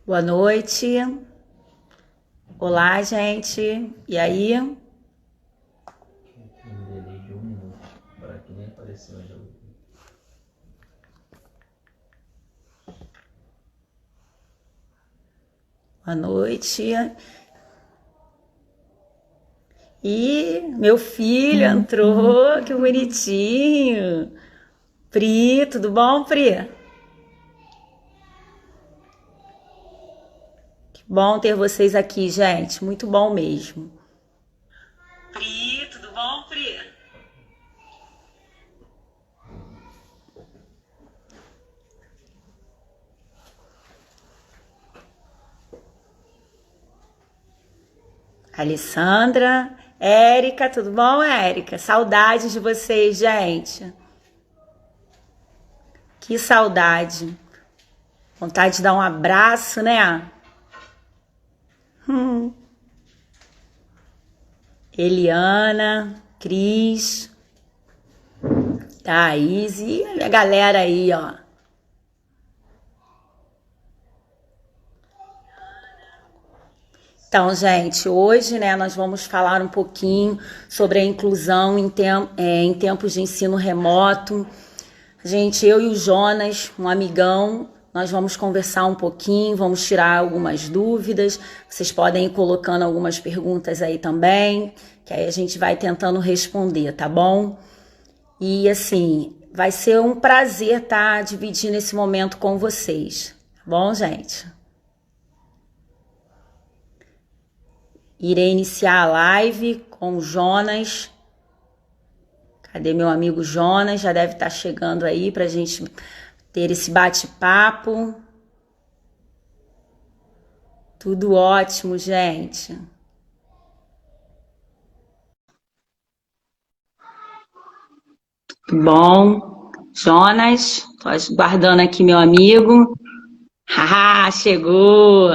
Boa noite. Olá, gente. E aí? Um delay de 1 minuto, para que nem apareceu ainda. Boa noite. E meu filho entrou, que bonitinho. Pri, tudo bom, Pri? Que bom ter vocês aqui, gente. Muito bom mesmo. Pri, tudo bom, Pri? Alessandra, Érica, tudo bom, Érica? Saudades de vocês, gente. Que saudade. Vontade de dar um abraço, né? Eliana, Cris, Thaís e a minha galera aí, ó. Então, gente, hoje, né, nós vamos falar um pouquinho sobre a inclusão em tempos de ensino remoto. Gente, eu e o Jonas, um amigão, nós vamos conversar um pouquinho, vamos tirar algumas dúvidas. Vocês podem ir colocando algumas perguntas aí também, que aí a gente vai tentando responder, tá bom? E assim, vai ser um prazer estar dividindo esse momento com vocês, tá bom, gente? Irei iniciar a live com o Jonas. Cadê meu amigo Jonas? Já deve estar chegando aí para a gente ter esse bate-papo. Tudo ótimo, gente. Bom, Jonas, tô aguardando aqui meu amigo. Haha, chegou.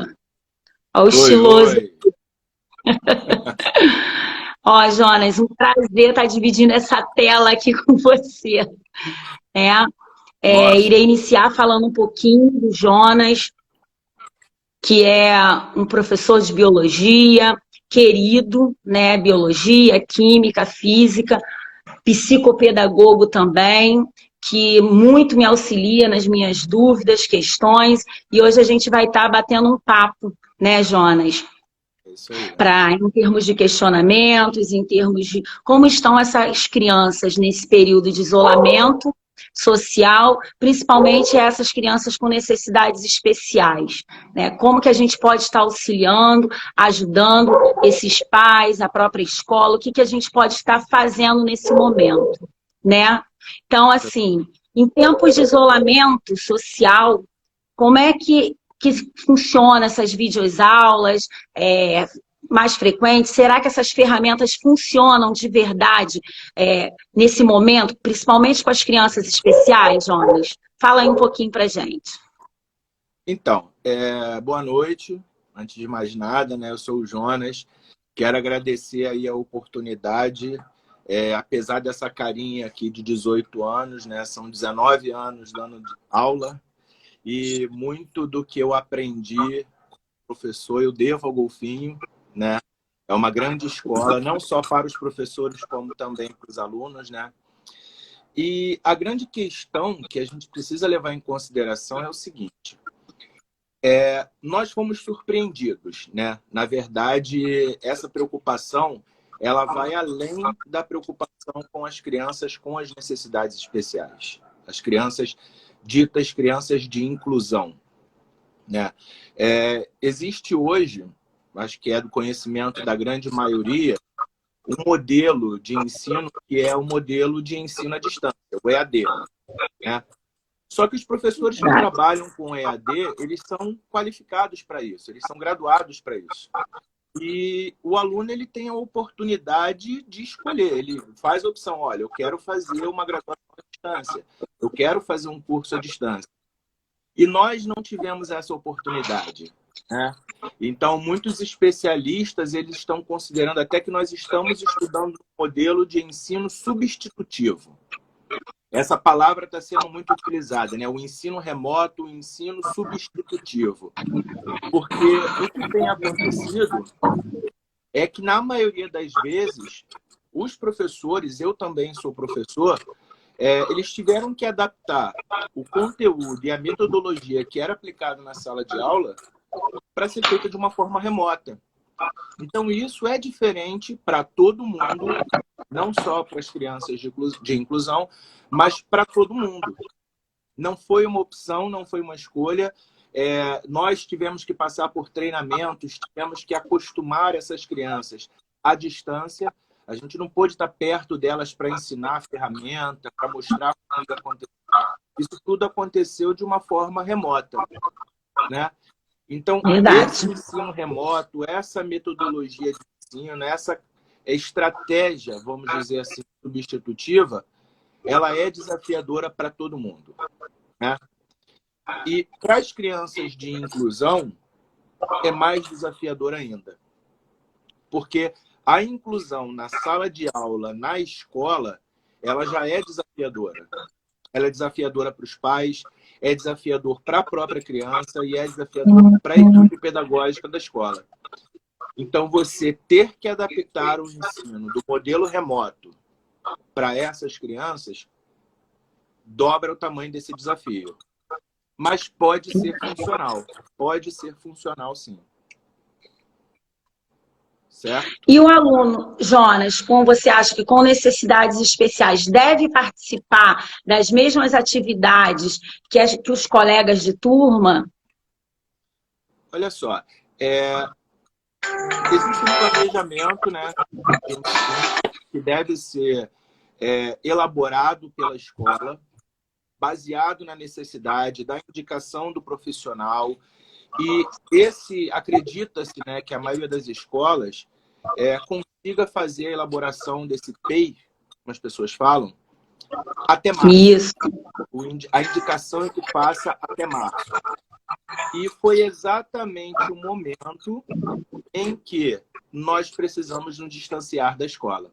Ó, o Oi, estiloso. oi. Ó, Jonas, um prazer estar dividindo essa tela aqui com você, né? Nossa, Irei iniciar falando um pouquinho do Jonas, que é um professor de biologia, querido, né? Biologia, química, física, psicopedagogo também, que muito me auxilia nas minhas dúvidas, questões, e hoje a gente vai estar batendo um papo, né, Jonas? é isso aí. Em termos de questionamentos, em termos de como estão essas crianças nesse período de isolamento social, principalmente essas crianças com necessidades especiais, né? Como que a gente pode estar auxiliando, ajudando esses pais, a própria escola, o que que a gente pode estar fazendo nesse momento, né? Então, assim, em tempos de isolamento social, como é que funciona essas videoaulas mais frequentes? Será que essas ferramentas funcionam de verdade nesse momento, principalmente com as crianças especiais, Jonas? Fala aí um pouquinho pra gente. Então, boa noite. Antes de mais nada, né, eu sou o Jonas. Quero agradecer aí a oportunidade. Apesar dessa carinha aqui de 18 anos, né, são 19 anos dando aula e muito do que eu aprendi como professor eu devo ao Golfinho, né? É uma grande escola, não só para os professores, como também para os alunos, né? E a grande questão que a gente precisa levar em consideração é o seguinte: nós fomos surpreendidos, né? Na verdade, essa preocupação ela vai além da preocupação com as crianças com as necessidades especiais, as crianças ditas crianças de inclusão, né? Existe hoje, acho que é do conhecimento da grande maioria, um modelo de ensino que é o modelo de ensino à distância, o EAD, né? Só que os professores que trabalham com EAD, eles são qualificados para isso, eles são graduados para isso. E o aluno ele tem a oportunidade de escolher, ele faz a opção, olha, eu quero fazer uma graduação à distância, eu quero fazer um curso à distância. E nós não tivemos essa oportunidade, né? Então, muitos especialistas eles estão considerando até que nós estamos estudando um modelo de ensino substitutivo. Essa palavra está sendo muito utilizada, né? O ensino remoto, o ensino substitutivo. Porque o que tem acontecido é que, na maioria das vezes, os professores, eu também sou professor, eles tiveram que adaptar o conteúdo e a metodologia que era aplicado na sala de aula para ser feita de uma forma remota. Então, isso é diferente para todo mundo, não só para as crianças de inclusão, mas para todo mundo. Não foi uma opção, não foi uma escolha. Nós tivemos que passar por treinamentos, tivemos que acostumar essas crianças à distância. A gente não pôde estar perto delas para ensinar a ferramenta, para mostrar como isso aconteceu. Isso tudo aconteceu de uma forma remota, né? Então, esse ensino remoto, essa metodologia de ensino, essa estratégia, vamos dizer assim, substitutiva, ela é desafiadora para todo mundo, né? E para as crianças de inclusão, é mais desafiador ainda. Porque a inclusão na sala de aula, na escola, ela já é desafiadora. Ela é desafiadora para os pais, é desafiador para a própria criança e é desafiador para a equipe pedagógica da escola. Então, você ter que adaptar o ensino do modelo remoto para essas crianças dobra o tamanho desse desafio. Mas pode ser funcional sim. Certo? E o aluno, Jonas, como você acha que com necessidades especiais deve participar das mesmas atividades que os colegas de turma? Olha só, existe um planejamento, né, que deve ser elaborado pela escola, baseado na necessidade da indicação do profissional. E acredita-se, né, que a maioria das escolas consiga fazer a elaboração desse PEI, como as pessoas falam, até março. Isso. A indicação é que passa até março. E foi exatamente o momento em que nós precisamos nos distanciar da escola.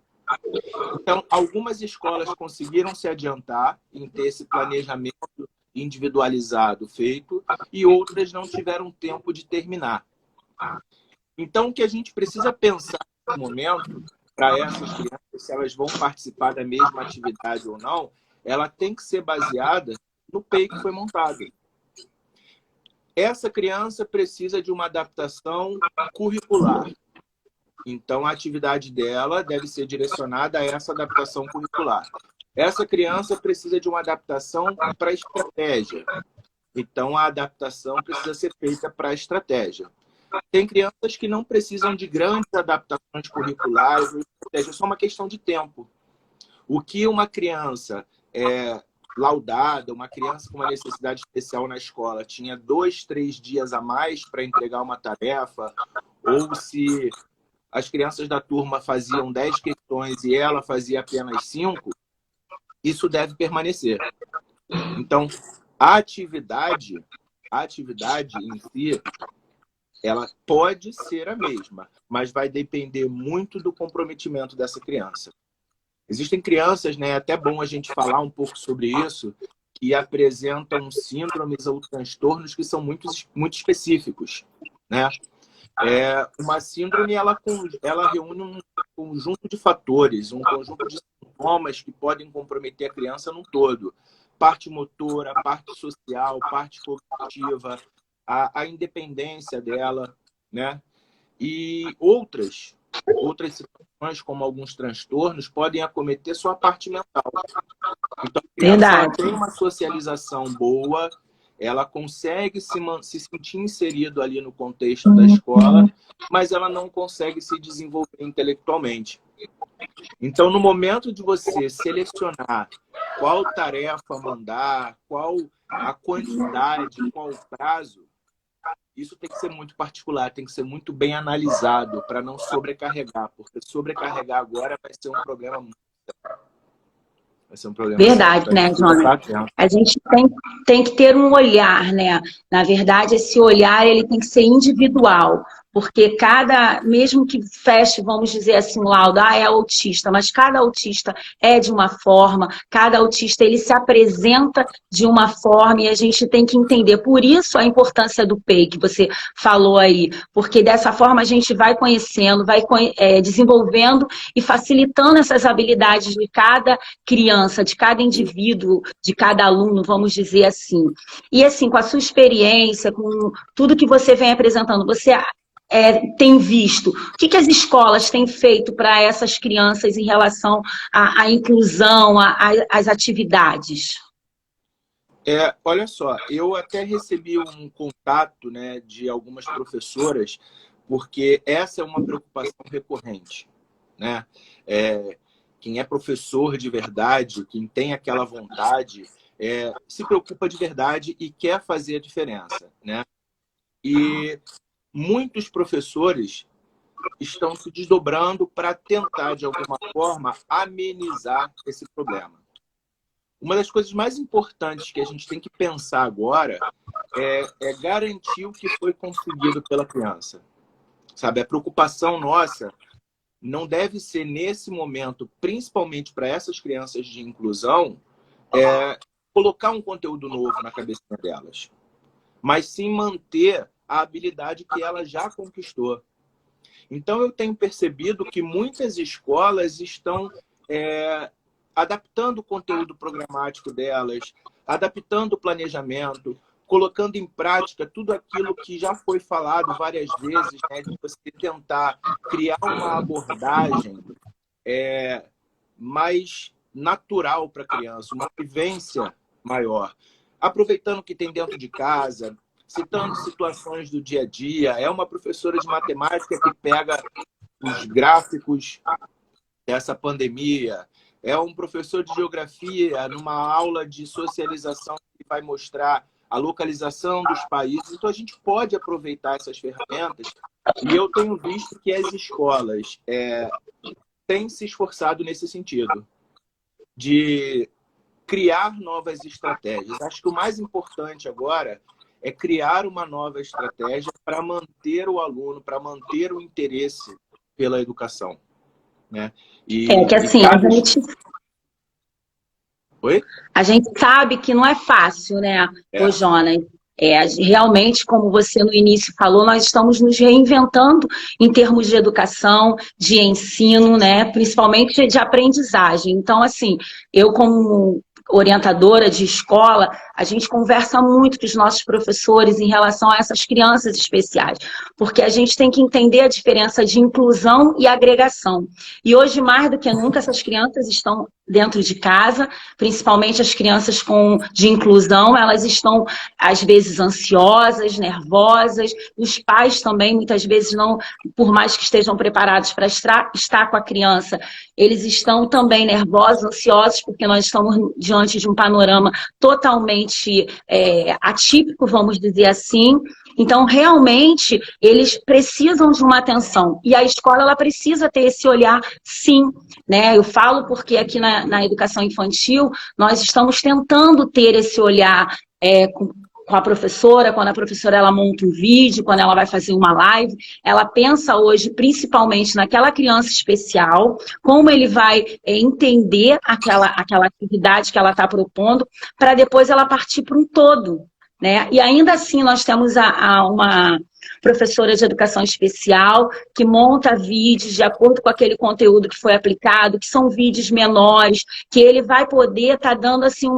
Então, algumas escolas conseguiram se adiantar em ter esse planejamento individualizado feito e outras não tiveram tempo de terminar. Então, o que a gente precisa pensar no momento, para essas crianças, se elas vão participar da mesma atividade ou não, ela tem que ser baseada no PEI que foi montado. Essa criança precisa de uma adaptação curricular. Então, a atividade dela deve ser direcionada a essa adaptação curricular. Essa criança precisa de uma adaptação para a estratégia. Então, a adaptação precisa ser feita para a estratégia. Tem crianças que não precisam de grandes adaptações curriculares, é só uma questão de tempo. O que uma criança laudada, uma criança com uma necessidade especial na escola, tinha 2, 3 dias a mais para entregar uma tarefa, ou se as crianças da turma faziam 10 questões e ela fazia apenas 5, isso deve permanecer. Então, a atividade em si, ela pode ser a mesma, mas vai depender muito do comprometimento dessa criança. Existem crianças, né, é até bom a gente falar um pouco sobre isso, que apresentam síndromes ou transtornos que são muito específicos, né? Uma síndrome, ela reúne um conjunto de fatores, um conjunto de sintomas que podem comprometer a criança num todo. Parte motora, parte social, parte cognitiva, a independência dela, né? E outras situações, como alguns transtornos, podem acometer só a parte mental. Então, a criança ela tem uma socialização boa, ela consegue se sentir inserido ali no contexto da escola, mas ela não consegue se desenvolver intelectualmente. Então, no momento de você selecionar qual tarefa mandar, qual a quantidade, qual o prazo, isso tem que ser muito particular, tem que ser muito bem analisado para não sobrecarregar, porque sobrecarregar agora vai ser um problema muito sério. Vai ser um problema Verdade, né, Jonas? A gente tem que ter um olhar, né? Na verdade, esse olhar ele tem que ser individual, porque mesmo que feche, vamos dizer assim, o laudo, é autista, mas cada autista é de uma forma, cada autista ele se apresenta de uma forma e a gente tem que entender. Por isso a importância do PEI que você falou aí, porque dessa forma a gente vai conhecendo, vai desenvolvendo e facilitando essas habilidades de cada criança, de cada indivíduo, de cada aluno, vamos dizer assim. E assim, com a sua experiência, com tudo que você vem apresentando, você tem visto? O que as escolas têm feito para essas crianças em relação à inclusão, às atividades? Olha só, eu até recebi um contato, né, de algumas professoras, porque essa é uma preocupação recorrente, né? Quem é professor de verdade, quem tem aquela vontade, se preocupa de verdade e quer fazer a diferença, né? E muitos professores estão se desdobrando para tentar, de alguma forma, amenizar esse problema. Uma das coisas mais importantes que a gente tem que pensar agora é garantir o que foi conseguido pela criança. Sabe, a preocupação nossa não deve ser, nesse momento, principalmente para essas crianças de inclusão, colocar um conteúdo novo na cabeça delas, mas sim manter a habilidade que ela já conquistou. Então, eu tenho percebido que muitas escolas estão adaptando o conteúdo programático delas, adaptando o planejamento, colocando em prática tudo aquilo que já foi falado várias vezes, né, de você tentar criar uma abordagem mais natural para a criança, uma vivência maior, aproveitando o que tem dentro de casa, citando situações do dia a dia. É uma professora de matemática que pega os gráficos dessa pandemia. É um professor de geografia numa aula de socialização que vai mostrar a localização dos países. Então, a gente pode aproveitar essas ferramentas. E eu tenho visto que as escolas têm se esforçado nesse sentido, de criar novas estratégias. Acho que o mais importante agora é criar uma nova estratégia para manter o aluno, para manter o interesse pela educação, né? Que assim, Oi? A gente sabe que não é fácil, né, ô Jonas? Realmente, como você no início falou, nós estamos nos reinventando em termos de educação, de ensino, né, principalmente de aprendizagem. Então, assim, eu como orientadora de escola, a gente conversa muito com os nossos professores em relação a essas crianças especiais, porque a gente tem que entender a diferença de inclusão e agregação. E hoje, mais do que nunca, essas crianças estão dentro de casa, principalmente as crianças de inclusão, elas estão, às vezes, ansiosas, nervosas, os pais também, muitas vezes, não, por mais que estejam preparados para estar com a criança, eles estão também nervosos, ansiosos, porque nós estamos diante de um panorama totalmente atípico, vamos dizer assim. Então, realmente, eles precisam de uma atenção. E a escola, ela precisa ter esse olhar, sim, né? Eu falo porque aqui na educação infantil, nós estamos tentando ter esse olhar com a professora, quando a professora ela monta um vídeo, quando ela vai fazer uma live, ela pensa hoje principalmente naquela criança especial, como ele vai entender aquela atividade que ela está propondo, para depois ela partir para um todo, né? E ainda assim nós temos uma professora de educação especial que monta vídeos de acordo com aquele conteúdo que foi aplicado, que são vídeos menores, que ele vai poder estar dando assim,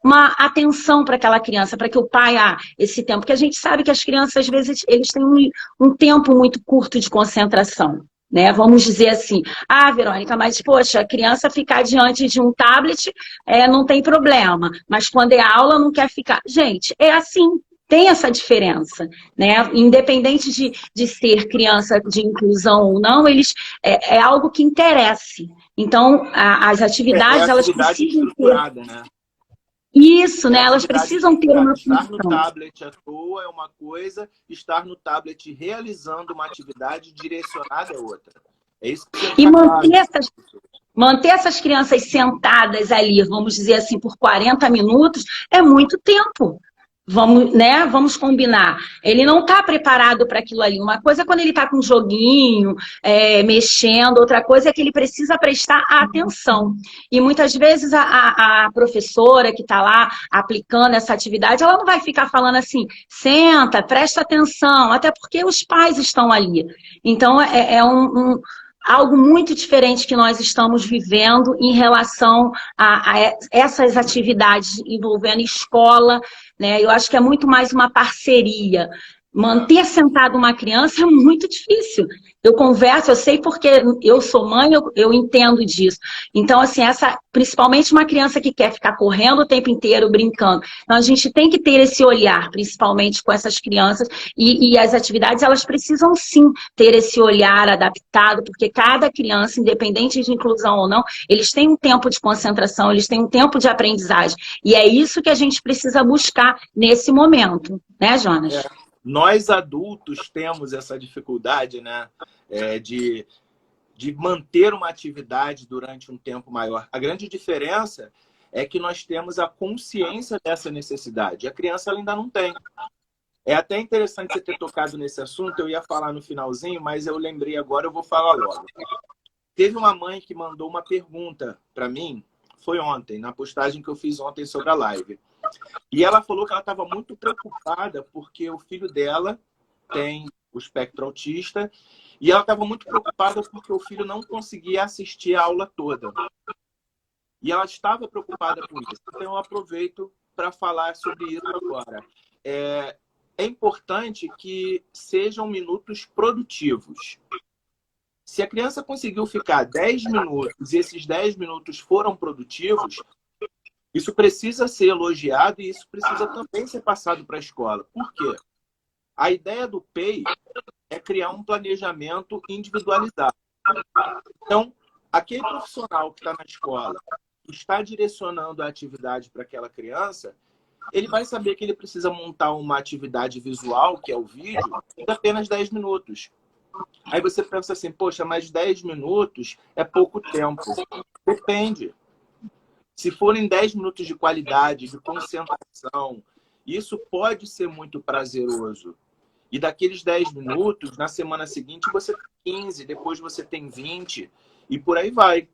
uma atenção para aquela criança, para que o pai, esse tempo, porque a gente sabe que as crianças, às vezes, eles têm um tempo muito curto de concentração. Né? Vamos dizer assim, Verônica, mas poxa, a criança ficar diante de um tablet não tem problema, mas quando é aula não quer ficar. Gente, é assim, tem essa diferença, né? Independente de ser criança de inclusão ou não, eles é algo que interesse. Então, as atividades, elas precisam ter... Né? Isso, né? Elas precisam ter uma função. Estar no tablet à toa é uma coisa, estar no tablet realizando uma atividade direcionada é outra. É isso que você e manter essas crianças sentadas ali, vamos dizer assim, por 40 minutos, é muito tempo. Vamos, né? Vamos combinar. Ele não está preparado para aquilo ali. Uma coisa é quando ele está com um joguinho, mexendo, outra coisa é que ele precisa prestar atenção. E muitas vezes a professora que está lá aplicando essa atividade, ela não vai ficar falando assim, senta, presta atenção, até porque os pais estão ali. Então, algo muito diferente que nós estamos vivendo em relação a essas atividades envolvendo escola, né? Eu acho que é muito mais uma parceria. Manter sentado uma criança é muito difícil. Eu converso, eu sei porque eu sou mãe, eu entendo disso. Então, assim, principalmente uma criança que quer ficar correndo o tempo inteiro, brincando. Então, a gente tem que ter esse olhar, principalmente com essas crianças. E as atividades, elas precisam sim ter esse olhar adaptado, porque cada criança, independente de inclusão ou não, eles têm um tempo de concentração, eles têm um tempo de aprendizagem. E é isso que a gente precisa buscar nesse momento, né, Jonas? Nós adultos temos essa dificuldade, né, de manter uma atividade durante um tempo maior. A grande diferença é que nós temos a consciência dessa necessidade. A criança ela ainda não tem. É até interessante você ter tocado nesse assunto. Eu ia falar no finalzinho, mas eu lembrei agora, eu vou falar logo. Teve uma mãe que mandou uma pergunta para mim, foi ontem, na postagem que eu fiz ontem sobre a live. E ela falou que ela estava muito preocupada porque o filho dela tem o espectro autista e ela estava muito preocupada porque o filho não conseguia assistir a aula toda. E ela estava preocupada com isso. Então eu aproveito para falar sobre isso agora. É importante que sejam minutos produtivos. Se a criança conseguiu ficar 10 minutos e esses 10 minutos foram produtivos, isso precisa ser elogiado e isso precisa também ser passado para a escola. Por quê? A ideia do PEI é criar um planejamento individualizado. Então, aquele profissional que está na escola, que está direcionando a atividade para aquela criança, ele vai saber que ele precisa montar uma atividade visual, que é o vídeo, em apenas 10 minutos. Aí você pensa assim, poxa, mas 10 minutos é pouco tempo. Depende. Se forem 10 minutos de qualidade, de concentração, isso pode ser muito prazeroso. E daqueles 10 minutos, na semana seguinte você tem 15, depois você tem 20 e por aí vai.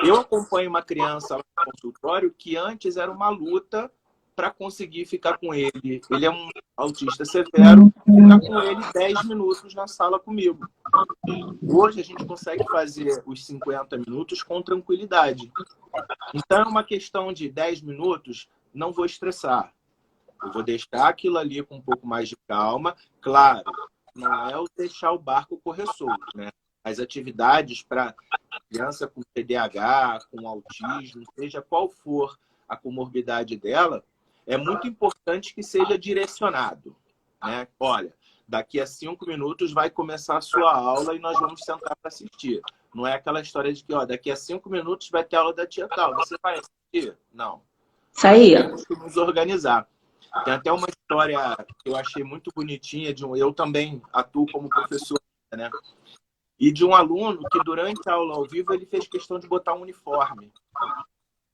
Eu acompanho uma criança lá no consultório que antes era uma luta para conseguir ficar com ele. Ele é um autista severo, ficar com ele 10 minutos na sala comigo. Hoje a gente consegue fazer os 50 minutos com tranquilidade. Então é uma questão de 10 minutos, não vou estressar. Eu vou deixar aquilo ali com um pouco mais de calma. Claro, não é o deixar o barco correr solto, né? As atividades para criança com TDAH, com autismo, seja qual for a comorbidade dela, é muito importante que seja direcionado, né? Olha, daqui a 5 minutos vai começar a sua aula e nós vamos sentar para assistir. Não é aquela história de que, ó, daqui a 5 minutos vai ter aula da tia tal. Você vai assistir? Não. Isso aí. Temos que nos organizar. Tem até uma história que eu achei muito bonitinha. Eu também atuo como professor, né? E de um aluno que durante a aula ao vivo ele fez questão de botar um uniforme.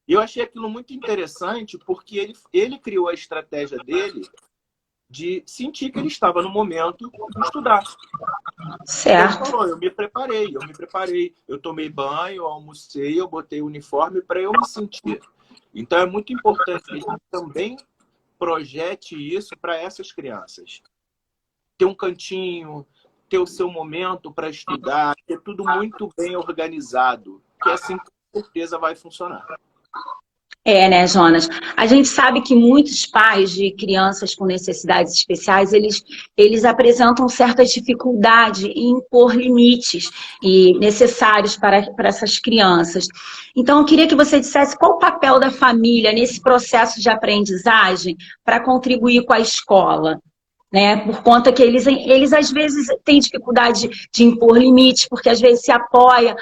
E eu achei aquilo muito interessante porque ele criou a estratégia dele de sentir que ele estava no momento de estudar. Certo. Ele falou, eu me preparei, eu tomei banho, eu almocei, eu botei o uniforme para eu me sentir. Então é muito importante que a gente também projete isso para essas crianças. Ter um cantinho, ter o seu momento para estudar, ter tudo muito bem organizado, que assim com certeza vai funcionar. Né, Jonas? A gente sabe que muitos pais de crianças com necessidades especiais, eles apresentam certa dificuldade em impor limites necessários para essas crianças. Então, eu queria que você dissesse qual o papel da família nesse processo de aprendizagem para contribuir com a escola. Né? Por conta que eles às vezes têm dificuldade de impor limites, porque às vezes se apoia,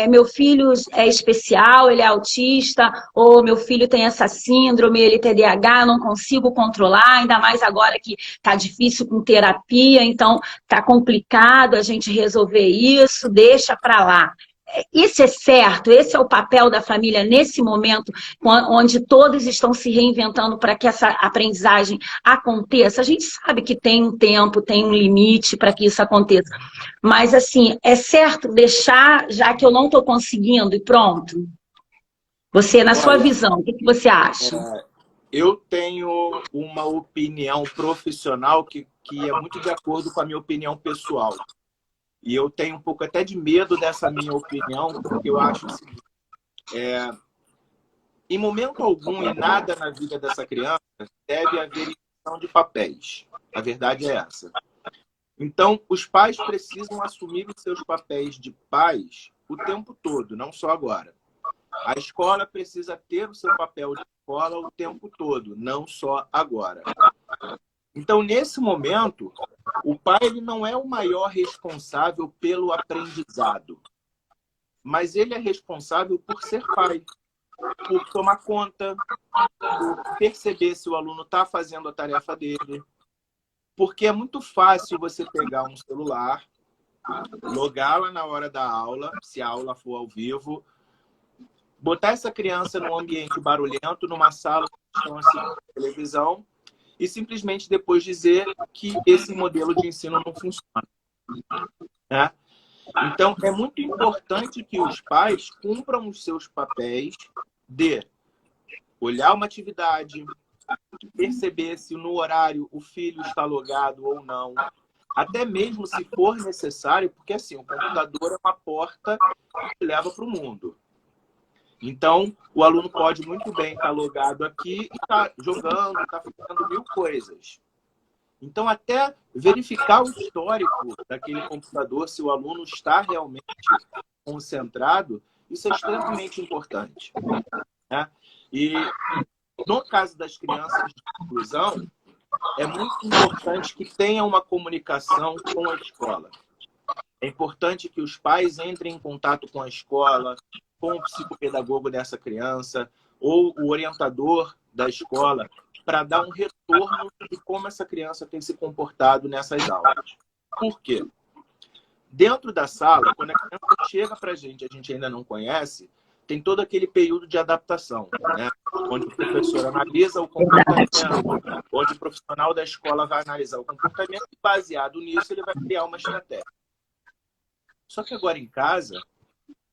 meu filho é especial, ele é autista, ou meu filho tem essa síndrome, ele TDAH, eu não consigo controlar, ainda mais agora que está difícil com terapia, então está complicado a gente resolver isso, deixa para lá. Isso é certo? Esse é o papel da família nesse momento, onde todos estão se reinventando para que essa aprendizagem aconteça? A gente sabe que tem um tempo, tem um limite para que isso aconteça. Mas, assim, é certo deixar, já que eu não estou conseguindo, e pronto? Você, na sua Olha, visão, o que você acha? eu tenho uma opinião profissional que é muito de acordo com a minha opinião pessoal. E eu tenho um pouco até de medo dessa minha opinião, porque eu acho o seguinte, em momento algum e nada na vida dessa criança deve haver inversão de papéis. A verdade é essa. Então, os pais precisam assumir os seus papéis de pais o tempo todo, não só agora. A escola precisa ter o seu papel de escola o tempo todo, não só agora. Então, nesse momento, o pai ele não é o maior responsável pelo aprendizado, mas ele é responsável por ser pai, por tomar conta, por perceber se o aluno está fazendo a tarefa dele. Porque é muito fácil você pegar um celular, logar lá na hora da aula, se a aula for ao vivo, botar essa criança num ambiente barulhento, numa sala que estão assistindo televisão, e simplesmente depois dizer que esse modelo de ensino não funciona. Né? Então, é muito importante que os pais cumpram os seus papéis de olhar uma atividade, perceber se no horário o filho está logado ou não, até mesmo se for necessário, porque assim, o computador é uma porta que leva para o mundo. Então, o aluno pode muito bem estar logado aqui e estar jogando, estar fazendo mil coisas. Então, até verificar o histórico daquele computador, se o aluno está realmente concentrado, isso é extremamente importante. Né? E, no caso das crianças de inclusão, é muito importante que tenha uma comunicação com a escola. É importante que os pais entrem em contato com a escola, com o psicopedagogo dessa criança ou o orientador da escola para dar um retorno de como essa criança tem se comportado nessas aulas. Por quê? Dentro da sala, quando a criança chega para a gente ainda não conhece, tem todo aquele período de adaptação, né? Onde o professor analisa o comportamento, onde o profissional da escola vai analisar o comportamento e, baseado nisso, ele vai criar uma estratégia. Só que agora em casa,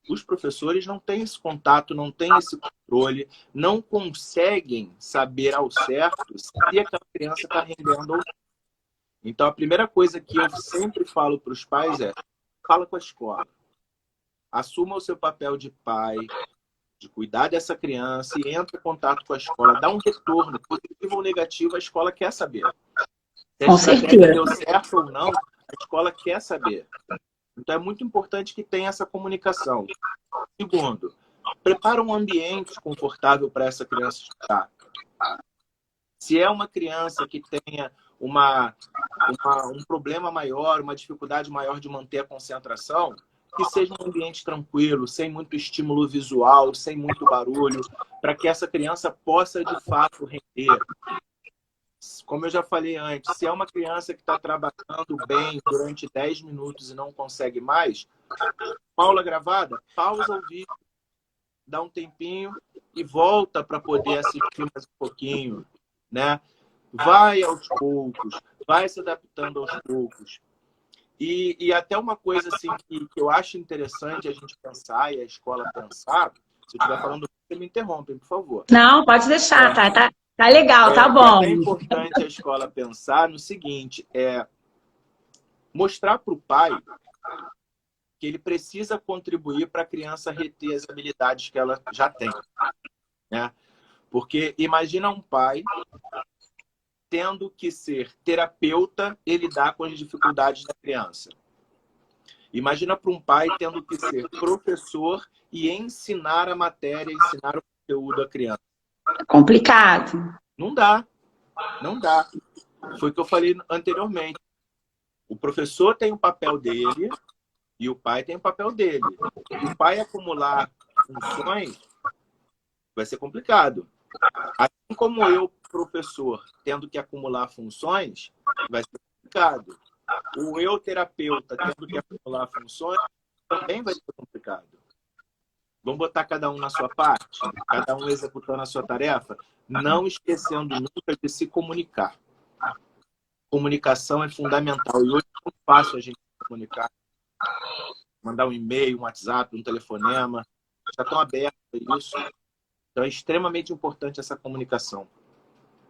os professores não têm esse contato, não têm esse controle, não conseguem saber ao certo se aquela criança está rendendo ou não. Então, a primeira coisa que eu sempre falo para os pais é: fala com a escola. Assuma o seu papel de pai, de cuidar dessa criança e entre em contato com a escola. Dá um retorno, positivo ou negativo, a escola quer saber. Se a estratégia deu certo ou não, a escola quer saber. Então, é muito importante que tenha essa comunicação. Segundo, prepara um ambiente confortável para essa criança estudar. Se é uma criança que tenha um problema maior, uma dificuldade maior de manter a concentração, que seja um ambiente tranquilo, sem muito estímulo visual, sem muito barulho, para que essa criança possa, de fato, render. Como eu já falei antes, se é uma criança que está trabalhando bem durante 10 minutos e não consegue mais, aula gravada, pausa o vídeo, dá um tempinho e volta para poder assistir mais um pouquinho, né? Vai aos poucos, vai se adaptando aos poucos. E até uma coisa assim que eu acho interessante a gente pensar e a escola pensar, se eu estiver falando, você me interrompe, por favor. Não, pode deixar, tá legal, tá bom. É importante a escola pensar no seguinte, mostrar para o pai que ele precisa contribuir para a criança reter as habilidades que ela já tem. Né? Porque imagina um pai tendo que ser terapeuta e lidar com as dificuldades da criança. Imagina para um pai tendo que ser professor e ensinar a matéria, ensinar o conteúdo à criança. Complicado. Não dá. Não dá. Foi o que eu falei anteriormente. O professor tem o papel dele e o pai tem o papel dele. O pai acumular funções vai ser complicado. Assim como eu, professor, tendo que acumular funções, vai ser complicado. O eu, terapeuta, tendo que acumular funções, também vai ser complicado. Vamos botar cada um na sua parte, cada um executando a sua tarefa, não esquecendo nunca de se comunicar. Comunicação é fundamental. E hoje é muito fácil a gente se comunicar. Mandar um e-mail, um WhatsApp, um telefonema. Já estão abertos a isso. Então é extremamente importante essa comunicação.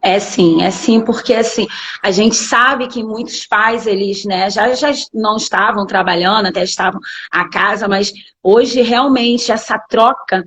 É sim, porque assim, a gente sabe que muitos pais, eles, né, já não estavam trabalhando, até estavam à casa, mas hoje realmente essa troca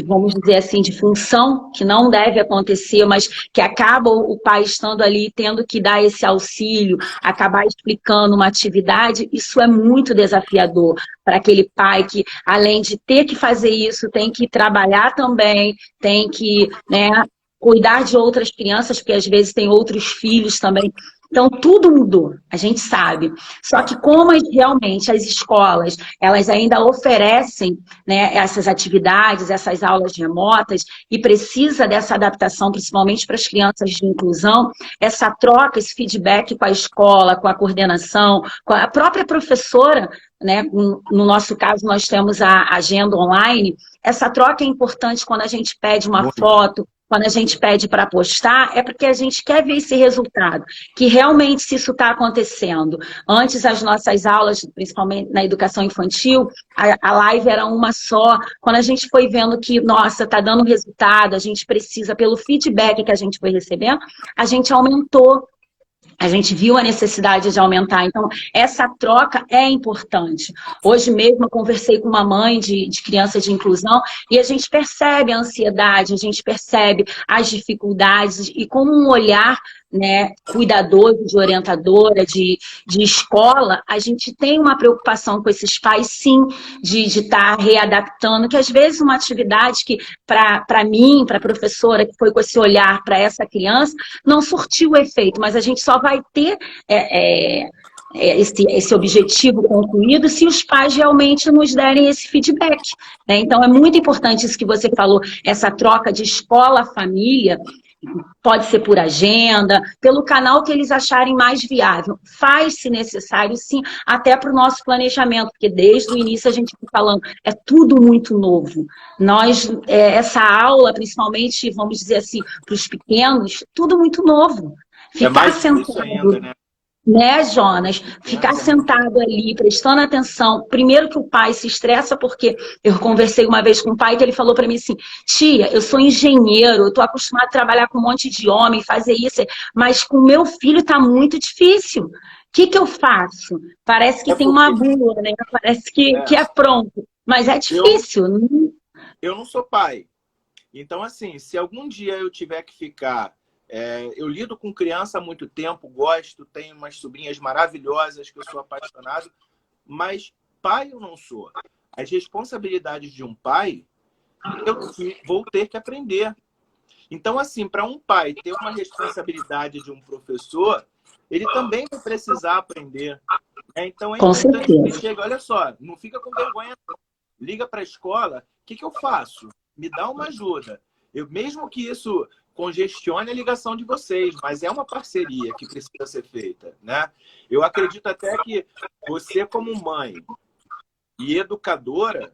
vamos dizer assim, de função, que não deve acontecer, mas que acaba o pai estando ali, tendo que dar esse auxílio, acabar explicando uma atividade, isso é muito desafiador para aquele pai que, além de ter que fazer isso, tem que trabalhar também, tem que, né, cuidar de outras crianças, porque às vezes tem outros filhos também. Então, tudo mudou, a gente sabe. Só que como realmente as escolas, elas ainda oferecem, né, essas atividades, essas aulas remotas, e precisa dessa adaptação, principalmente para as crianças de inclusão, essa troca, esse feedback com a escola, com a coordenação, com a própria professora, né? No nosso caso, nós temos a agenda online. Essa troca é importante quando a gente pede uma foto, quando a gente pede para postar, é porque a gente quer ver esse resultado, que realmente se isso está acontecendo. Antes, as nossas aulas, principalmente na educação infantil, a live era uma só. Quando a gente foi vendo que, nossa, está dando resultado, a gente precisa, pelo feedback que a gente foi recebendo, a gente aumentou. A gente viu a necessidade de aumentar. Então, essa troca é importante. Hoje mesmo eu conversei com uma mãe de criança de inclusão e a gente percebe a ansiedade, a gente percebe as dificuldades e como um olhar, né, cuidadoso, de orientadora, de escola, a gente tem uma preocupação com esses pais, sim, de estar readaptando, que às vezes uma atividade que, para mim, para a professora, que foi com esse olhar para essa criança, não surtiu o efeito, mas a gente só vai ter esse objetivo concluído se os pais realmente nos derem esse feedback, né? Então, é muito importante isso que você falou, essa troca de escola-família. Pode ser por agenda, pelo canal que eles acharem mais viável. Faz, se necessário, sim, até para o nosso planejamento, porque desde o início a gente está falando, é tudo muito novo. Nós, essa aula, principalmente, vamos dizer assim, para os pequenos, tudo muito novo. Ficar mais difícil ainda, né, Jonas? Ficar sentado ali, prestando atenção. Primeiro que o pai se estressa, porque eu conversei uma vez com um pai que ele falou para mim assim, tia, eu sou engenheiro, eu estou acostumado a trabalhar com um monte de homem, fazer isso, mas com o meu filho está muito difícil. O que eu faço? Parece que tem uma bula, né? Parece que é pronto, mas é difícil. Eu não sou pai. Então, assim, se algum dia eu tiver que ficar... eu lido com criança há muito tempo, gosto, tenho umas sobrinhas maravilhosas que eu sou apaixonado, mas pai eu não sou. As responsabilidades de um pai, eu vou ter que aprender. Então, assim, para um pai ter uma responsabilidade de um professor, ele também vai precisar aprender. Então, é importante que ele chegue, olha só, não fica com vergonha, liga para a escola, o que eu faço? Me dá uma ajuda. Mesmo que isso congestione a ligação de vocês, mas é uma parceria que precisa ser feita, né? Eu acredito até que você, como mãe e educadora,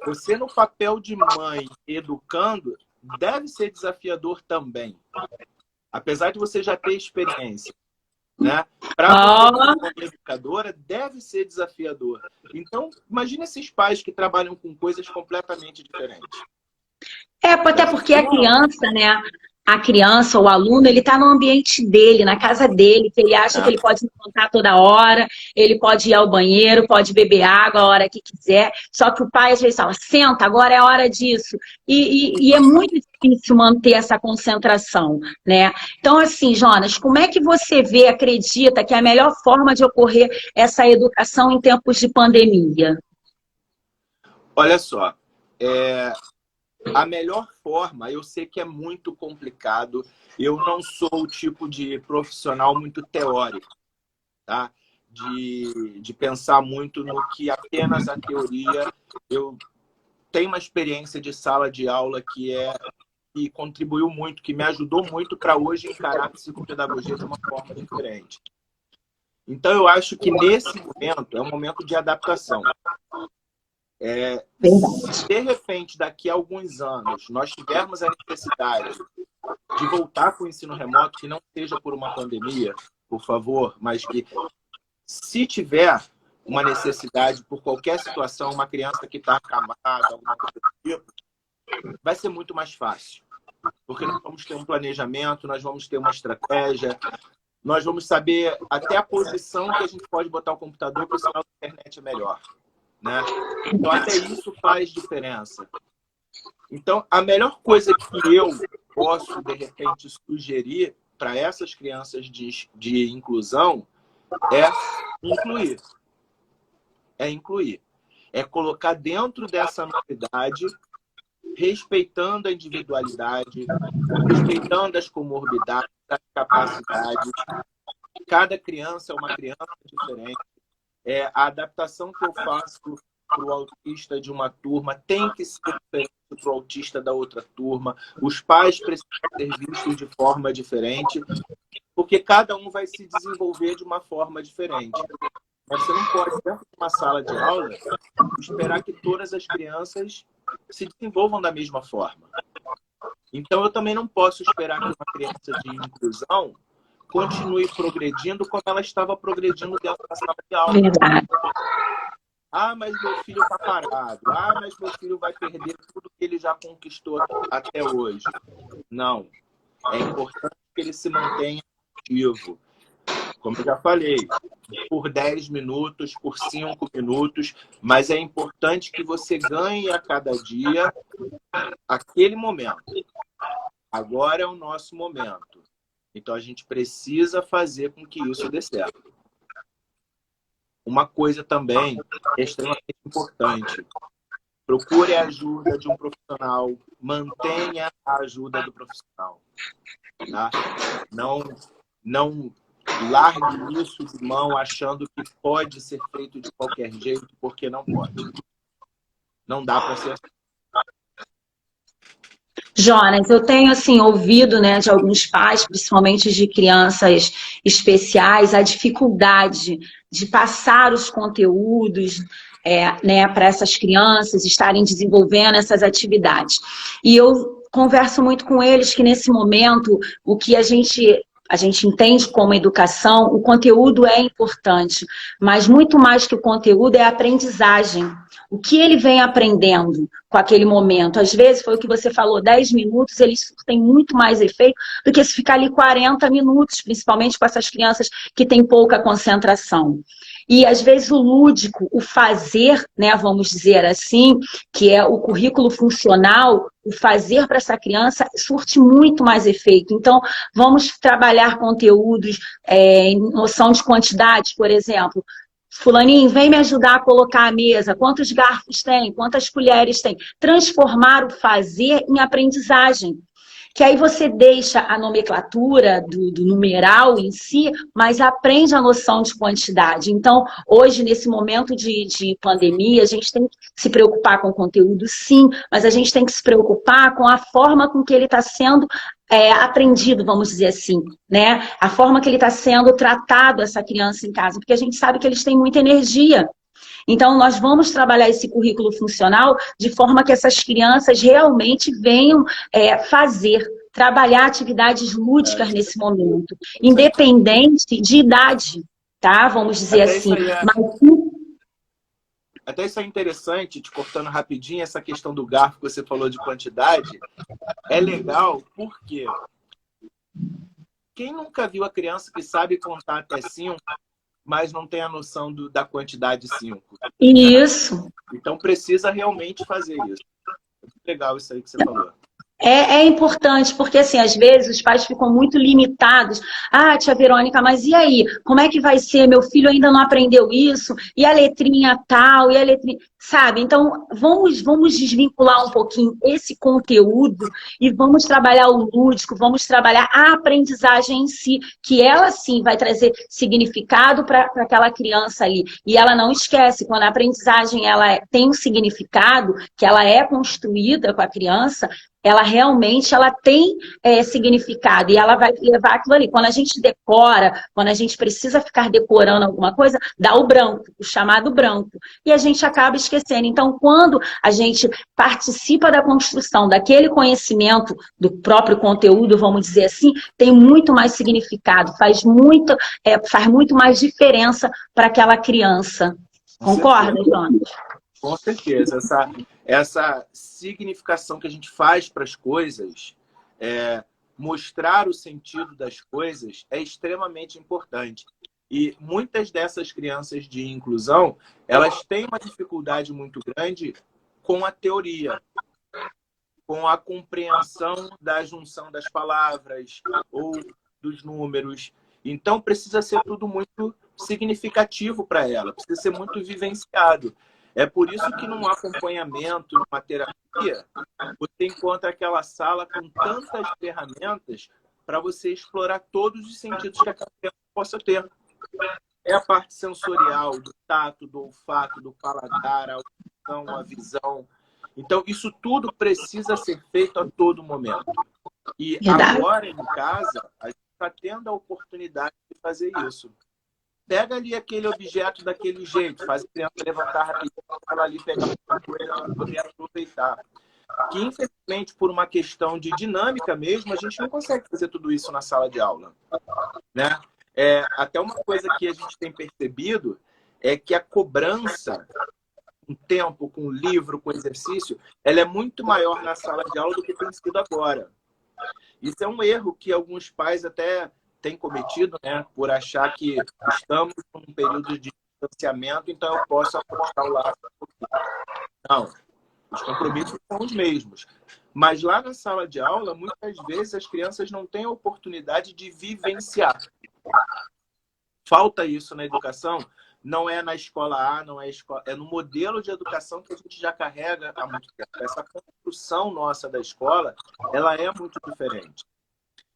você no papel de mãe educando, deve ser desafiador também. Apesar de você já ter experiência, né? Para você, como educadora, deve ser desafiador. Então, imagine esses pais que trabalham com coisas completamente diferentes. Até porque a criança, né? A criança, o aluno, ele está no ambiente dele, na casa dele, que ele acha que ele pode se levantar toda hora, ele pode ir ao banheiro, pode beber água a hora que quiser. Só que o pai às vezes fala, senta, agora é a hora disso. E é muito difícil manter essa concentração, né? Então, assim, Jonas, como é que você vê, acredita que é a melhor forma de ocorrer essa educação em tempos de pandemia? Olha só, a melhor forma, eu sei que é muito complicado, eu não sou o tipo de profissional muito teórico, tá? De pensar muito no que apenas a teoria. Eu tenho uma experiência de sala de aula que contribuiu muito, que me ajudou muito para hoje encarar a psicopedagogia de uma forma diferente. Então, eu acho que nesse momento é um momento de adaptação. Verdade. De repente, daqui a alguns anos, nós tivermos a necessidade de voltar com o ensino remoto, que não seja por uma pandemia, por favor, mas que, se tiver uma necessidade por qualquer situação, uma criança que está acamada, alguma coisa do tipo, vai ser muito mais fácil. Porque nós vamos ter um planejamento, nós vamos ter uma estratégia, nós vamos saber até a posição que a gente pode botar o computador para o sinal da internet é melhor, né? Então, até isso faz diferença. Então, a melhor coisa que eu posso, de repente, sugerir para essas crianças de inclusão é incluir. É incluir. É colocar dentro dessa novidade, respeitando a individualidade, respeitando as comorbidades, as capacidades. Cada criança é uma criança diferente. A adaptação que eu faço para o autista de uma turma tem que ser diferente para o autista da outra turma. Os pais precisam ser vistos de forma diferente, porque cada um vai se desenvolver de uma forma diferente. Mas você não pode, dentro de uma sala de aula, esperar que todas as crianças se desenvolvam da mesma forma. Então, eu também não posso esperar que uma criança de inclusão continue progredindo como ela estava progredindo dentro da sala de aula. Verdade. Ah, mas meu filho está parado. Ah, mas meu filho vai perder tudo que ele já conquistou até hoje. Não. É importante que ele se mantenha ativo. Como eu já falei, por 10 minutos, por 5 minutos, mas é importante que você ganhe a cada dia aquele momento. Agora é o nosso momento. Então, a gente precisa fazer com que isso dê certo. Uma coisa também extremamente importante. Procure a ajuda de um profissional. Mantenha a ajuda do profissional. Tá? Não largue isso de mão achando que pode ser feito de qualquer jeito, porque não pode. Não dá para ser assim. Jonas, eu tenho assim ouvido, né, de alguns pais, principalmente de crianças especiais, a dificuldade de passar os conteúdos, né, para essas crianças estarem desenvolvendo essas atividades. E eu converso muito com eles que nesse momento o que a gente entende como educação, o conteúdo é importante, mas muito mais que o conteúdo é a aprendizagem. O que ele vem aprendendo com aquele momento. Às vezes, foi o que você falou, 10 minutos, eles têm muito mais efeito do que se ficar ali 40 minutos, principalmente com essas crianças que têm pouca concentração. E, às vezes, o lúdico, o fazer, né, vamos dizer assim, que é o currículo funcional, o fazer para essa criança surte muito mais efeito. Então, vamos trabalhar conteúdos, noção de quantidade, por exemplo. Fulaninho, vem me ajudar a colocar a mesa. Quantos garfos tem? Quantas colheres tem? Transformar o fazer em aprendizagem. Que aí você deixa a nomenclatura do numeral em si, mas aprende a noção de quantidade. Então, hoje, nesse momento de pandemia, a gente tem que se preocupar com o conteúdo, sim, mas a gente tem que se preocupar com a forma com que ele está sendo aprendido, vamos dizer assim, né? A forma que ele está sendo tratado, essa criança em casa, porque a gente sabe que eles têm muita energia. Então, nós vamos trabalhar esse currículo funcional de forma que essas crianças realmente venham trabalhar atividades lúdicas nesse momento, independente de idade, tá? Vamos dizer assim. Até isso é interessante, te cortando rapidinho, essa questão do garfo que você falou de quantidade, é legal porque quem nunca viu a criança que sabe contar até 5, mas não tem a noção da quantidade 5? Isso. Então precisa realmente fazer isso. Muito legal isso aí que você falou. É importante, porque assim, às vezes os pais ficam muito limitados. Ah, tia Verônica, mas e aí? Como é que vai ser? Meu filho ainda não aprendeu isso, e a letrinha tal, e a letrinha... Sabe? Então, vamos desvincular um pouquinho esse conteúdo e vamos trabalhar o lúdico, vamos trabalhar a aprendizagem em si, que ela sim vai trazer significado para aquela criança ali. E ela não esquece, quando a aprendizagem ela tem um significado, que ela é construída com a criança, ela realmente ela tem significado e ela vai levar aquilo ali. Quando a gente decora, quando a gente precisa ficar decorando alguma coisa, dá o branco, o chamado branco. E a gente acaba esquecendo. Então, quando a gente participa da construção daquele conhecimento, do próprio conteúdo, vamos dizer assim, tem muito mais significado, faz muito mais diferença para aquela criança. Concorda, Jonas? Com certeza. Essa significação que a gente faz para as coisas, mostrar o sentido das coisas, é extremamente importante. E muitas dessas crianças de inclusão, elas têm uma dificuldade muito grande com a teoria, com a compreensão da junção das palavras ou dos números. Então, precisa ser tudo muito significativo para ela, precisa ser muito vivenciado. É por isso que num acompanhamento, numa terapia, você encontra aquela sala com tantas ferramentas para você explorar todos os sentidos que a criança possa ter. É a parte sensorial, do tato, do olfato, do paladar, a audição, a visão. Então, isso tudo precisa ser feito a todo momento. E agora, em casa, a gente está tendo a oportunidade de fazer isso. Pega ali aquele objeto daquele jeito, faz a criança levantar rapidinho, ela ali pegar uma coisa para poder aproveitar. Que, infelizmente, por uma questão de dinâmica mesmo, a gente não consegue fazer tudo isso na sala de aula, né? Até uma coisa que a gente tem percebido é que a cobrança com tempo, com livro, com exercício, ela é muito maior na sala de aula do que tem sido agora. Isso é um erro que alguns pais até têm cometido, né, por achar que estamos num período de distanciamento, então eu posso apostar o laço. Não, os compromissos são os mesmos. Mas lá na sala de aula, muitas vezes as crianças não têm a oportunidade de vivenciar. Falta isso na educação. Não é na escola A, não é escola, é no modelo de educação que a gente já carrega há muito tempo. Essa construção nossa da escola, ela é muito diferente.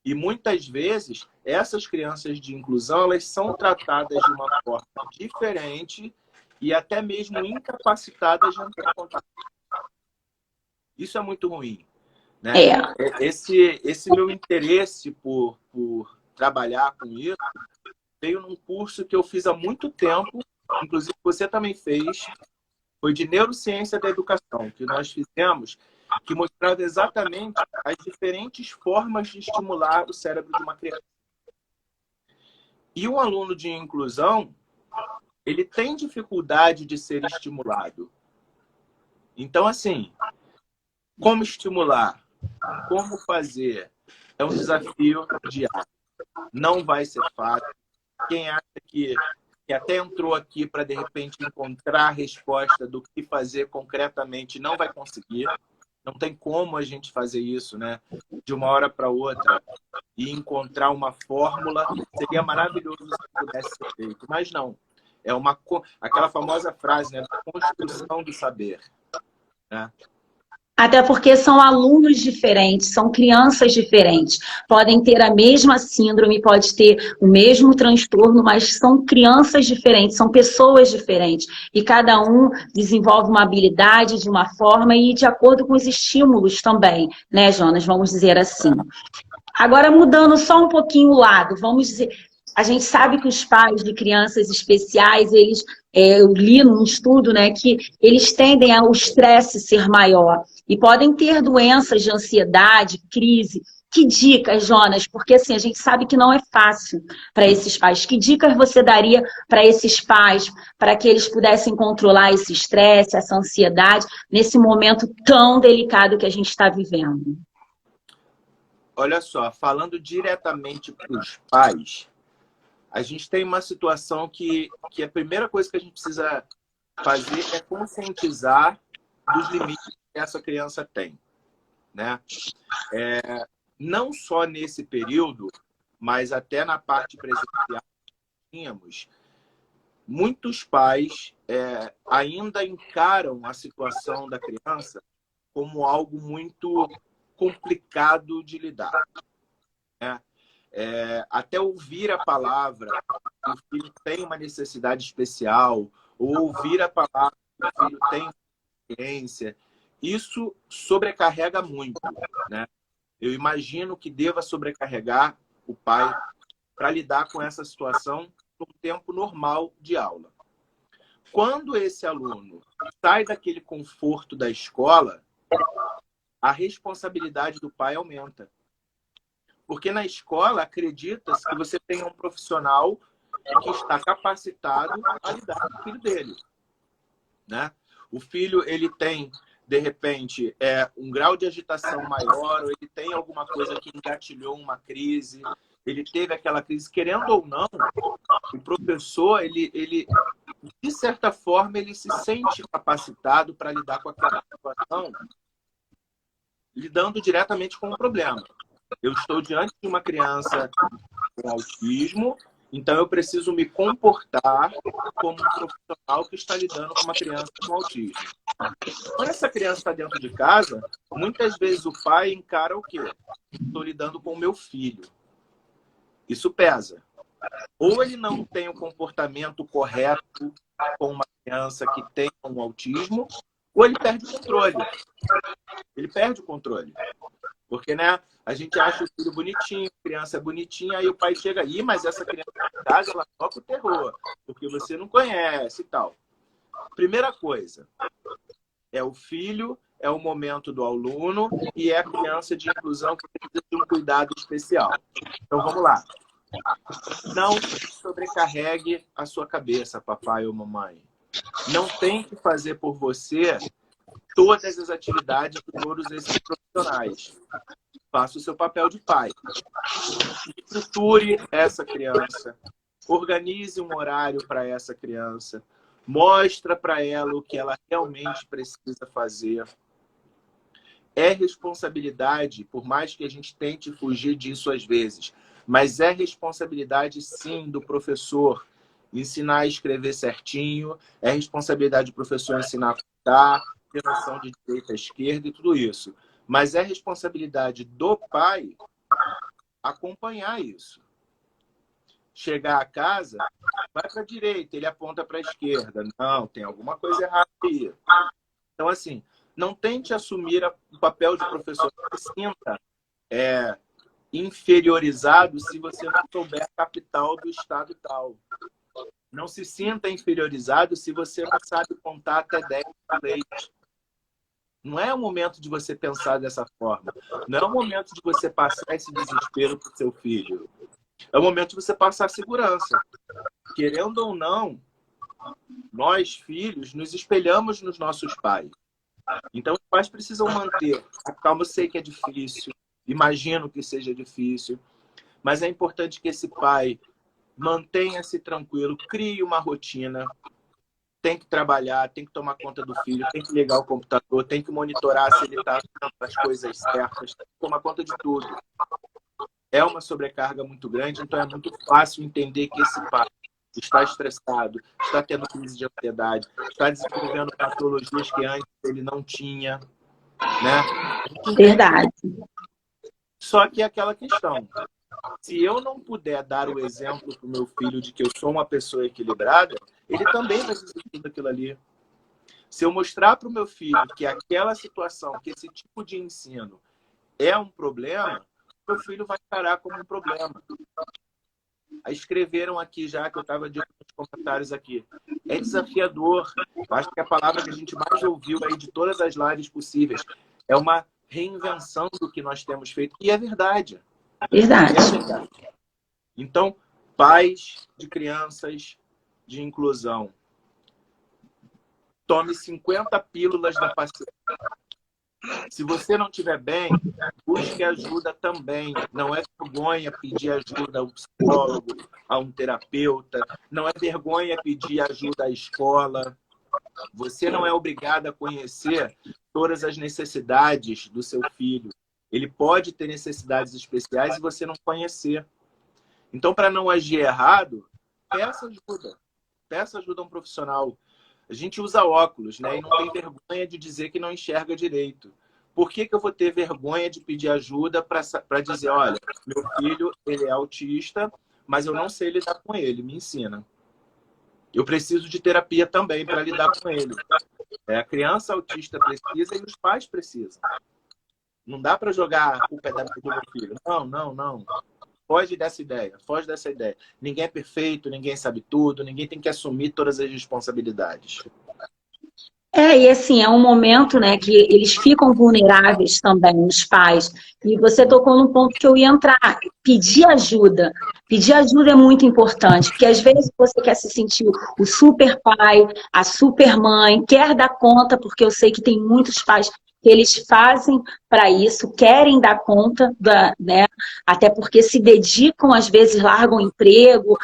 E muitas vezes, essas crianças de inclusão, elas são tratadas de uma forma diferente e até mesmo incapacitadas de entrar em contato. Isso é muito ruim, né? Esse meu interesse por trabalhar com isso veio num curso que eu fiz há muito tempo, inclusive você também fez, foi de Neurociência da Educação, que nós fizemos, que mostrava exatamente as diferentes formas de estimular o cérebro de uma criança. E um aluno de inclusão, ele tem dificuldade de ser estimulado. Então, assim, como estimular? Como fazer? É um desafio diário. Não vai ser fácil. Quem acha que até entrou aqui para, de repente, encontrar a resposta do que fazer concretamente, não vai conseguir. Não tem como a gente fazer isso, né? De uma hora para outra e encontrar uma fórmula. Seria maravilhoso se pudesse ser feito, mas não. É aquela famosa frase, né? Construção do saber, né? Até porque são alunos diferentes, são crianças diferentes. Podem ter a mesma síndrome, pode ter o mesmo transtorno, mas são crianças diferentes, são pessoas diferentes. E cada um desenvolve uma habilidade de uma forma e de acordo com os estímulos também, né, Jonas? Vamos dizer assim. Agora, mudando só um pouquinho o lado, vamos dizer... A gente sabe que os pais de crianças especiais, eles, eu li num estudo, né, que eles tendem ao estresse ser maior e podem ter doenças de ansiedade, crise. Que dicas, Jonas? Porque assim, a gente sabe que não é fácil para esses pais. Que dicas você daria para esses pais, para que eles pudessem controlar esse estresse, essa ansiedade, nesse momento tão delicado que a gente está vivendo? Olha só, falando diretamente para os pais, a gente tem uma situação que a primeira coisa que a gente precisa fazer é conscientizar dos limites que essa criança tem, né? Não só nesse período, mas até na parte presencial que tínhamos, muitos pais ainda encaram a situação da criança como algo muito complicado de lidar, né? Até ouvir a palavra que o filho tem uma necessidade especial, ou ouvir a palavra que o filho tem uma experiência, isso sobrecarrega muito, né? Eu imagino que deva sobrecarregar o pai para lidar com essa situação no tempo normal de aula. Quando esse aluno sai daquele conforto da escola, a responsabilidade do pai aumenta. Porque na escola acredita-se que você tem um profissional que está capacitado a lidar com o filho dele, né? O filho, ele tem, de repente, um grau de agitação maior, ou ele tem alguma coisa que engatilhou uma crise, ele teve aquela crise, querendo ou não, o professor, ele de certa forma, ele se sente capacitado para lidar com aquela situação, lidando diretamente com o problema. Eu estou diante de uma criança com autismo, então eu preciso me comportar como um profissional que está lidando com uma criança com autismo. Quando essa criança está dentro de casa, muitas vezes o pai encara o quê? Estou lidando com o meu filho. Isso pesa. Ou ele não tem o comportamento correto com uma criança que tem um autismo, ou ele perde o controle. Ele perde o controle. Porque, né, a gente acha o filho bonitinho, a criança é bonitinha, aí o pai chega aí, mas essa criança em casa, ela toca o terror, porque você não conhece e tal. Primeira coisa, é o filho, é o momento do aluno e é a criança de inclusão que precisa de um cuidado especial. Então, vamos lá. Não sobrecarregue a sua cabeça, papai ou mamãe. Não tem que fazer por você todas as atividades de todos esses profissionais. Faça o seu papel de pai. Estruture essa criança. Organize um horário para essa criança. Mostra para ela o que ela realmente precisa fazer. É responsabilidade, por mais que a gente tente fugir disso às vezes, mas é responsabilidade, sim, do professor ensinar a escrever certinho, é responsabilidade do professor ensinar a contar, ter noção de direita, esquerda e tudo isso. Mas é responsabilidade do pai acompanhar isso. Chegar a casa, vai para a direita, ele aponta para a esquerda. Não, tem alguma coisa errada aí. Então, assim, não tente assumir o papel de professor que se sinta inferiorizado se você não souber a capital do estado tal. Não se sinta inferiorizado se você não sabe contar até 10 leis. Não é o momento de você pensar dessa forma. Não é o momento de você passar esse desespero para o seu filho. É o momento de você passar segurança. Querendo ou não, nós, filhos, nos espelhamos nos nossos pais. Então, os pais precisam manter a calma. Eu sei que é difícil, imagino que seja difícil, mas é importante que esse pai mantenha-se tranquilo, crie uma rotina, tem que trabalhar, tem que tomar conta do filho, tem que ligar o computador, tem que monitorar se ele está fazendo as coisas certas, tem que tomar conta de tudo. É uma sobrecarga muito grande, então é muito fácil entender que esse pai está estressado, está tendo crise de ansiedade, está desenvolvendo patologias que antes ele não tinha, né? Verdade. Só que é aquela questão. Se eu não puder dar o exemplo para o meu filho de que eu sou uma pessoa equilibrada, ele também vai desistir daquilo ali. Se eu mostrar para o meu filho que aquela situação, que esse tipo de ensino é um problema, meu filho vai encarar como um problema. Aí escreveram aqui já, que eu estava de nos comentários aqui. É desafiador. Eu acho que a palavra que a gente mais ouviu aí de todas as lives possíveis é uma reinvenção do que nós temos feito. E é verdade. Verdade. É verdade. Então, pais de crianças de inclusão, tome 50 pílulas da paciência. Se você não estiver bem, busque ajuda também. Não é vergonha pedir ajuda a um psicólogo, a um terapeuta. Não é vergonha pedir ajuda à escola. Você não é obrigado a conhecer todas as necessidades do seu filho. Ele pode ter necessidades especiais e você não conhecer. Então, para não agir errado, peça ajuda. Peça ajuda a um profissional. A gente usa óculos, né? E não tem vergonha de dizer que não enxerga direito. Por que eu vou ter vergonha de pedir ajuda para dizer, olha, meu filho, ele é autista, mas eu não sei lidar com ele, me ensina. eu preciso de terapia também para lidar com ele. A criança autista precisa e os pais precisam. Não dá para jogar o pedaço do meu filho. Não, não, não. Foge dessa ideia, foge dessa ideia. Ninguém é perfeito, ninguém sabe tudo, ninguém tem que assumir todas as responsabilidades. E assim, é um momento, né, que eles ficam vulneráveis também, os pais. E você tocou num ponto que eu ia entrar, pedir ajuda. Pedir ajuda é muito importante, porque às vezes você quer se sentir o super pai, a super mãe, quer dar conta, porque eu sei que tem muitos pais que eles fazem para isso, querem dar conta, né, até porque se dedicam, às vezes largam o emprego,